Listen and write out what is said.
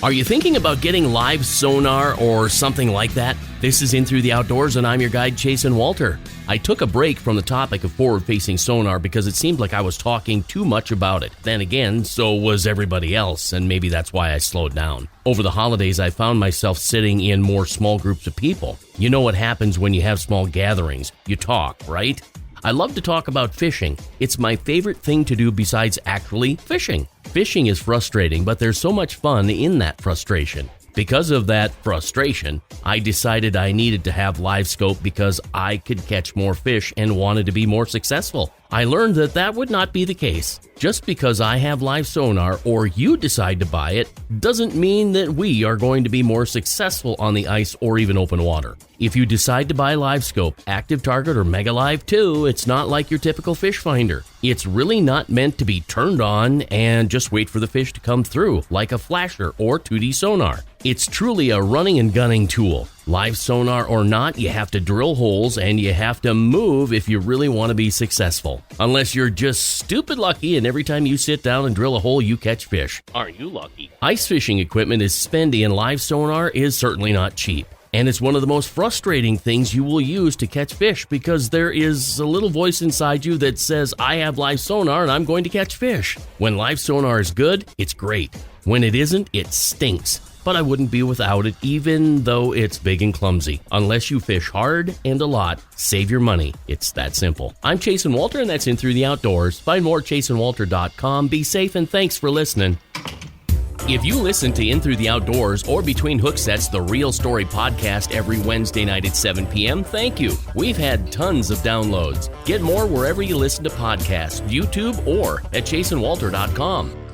Are you thinking about getting live sonar or something like that? This is In Through the Outdoors, and I'm your guide, Jason Walter. I took a break from the topic of forward-facing sonar because it seemed like I was talking too much about it. Then again, so was everybody else, and maybe that's why I slowed down. Over the holidays, I found myself sitting in more small groups of people. You know what happens when you have small gatherings. You talk, right? I love to talk about fishing. It's my favorite thing to do besides actually fishing. Fishing is frustrating, but there's so much fun in that frustration. Because of that frustration, I decided I needed to have Livescope because I could catch more fish and wanted to be more successful. I learned that that would not be the case. Just because I have live sonar or you decide to buy it doesn't mean that we are going to be more successful on the ice or even open water. If you decide to buy Livescope, Active Target, or Mega Live 2, it's not like your typical fish finder. It's really not meant to be turned on and just wait for the fish to come through like a flasher or 2D sonar. It's truly a running and gunning tool. Live sonar or not, you have to drill holes and you have to move if you really want to be successful. Unless you're just stupid lucky and every time you sit down and drill a hole, you catch fish. Aren't you lucky? Ice fishing equipment is spendy and live sonar is certainly not cheap. And it's one of the most frustrating things you will use to catch fish because there is a little voice inside you that says, I have live sonar and I'm going to catch fish. When live sonar is good, it's great. When it isn't, it stinks. But I wouldn't be without it, even though it's big and clumsy. Unless you fish hard and a lot, save your money. It's that simple. I'm Jason Walter, and that's In Through the Outdoors. Find more at jasonwalter.com. Be safe, and thanks for listening. If you listen to In Through the Outdoors or Between Hook Sets, the Real Story podcast every Wednesday night at 7 p.m., thank you. We've had tons of downloads. Get more wherever you listen to podcasts, YouTube, or at jasonwalter.com.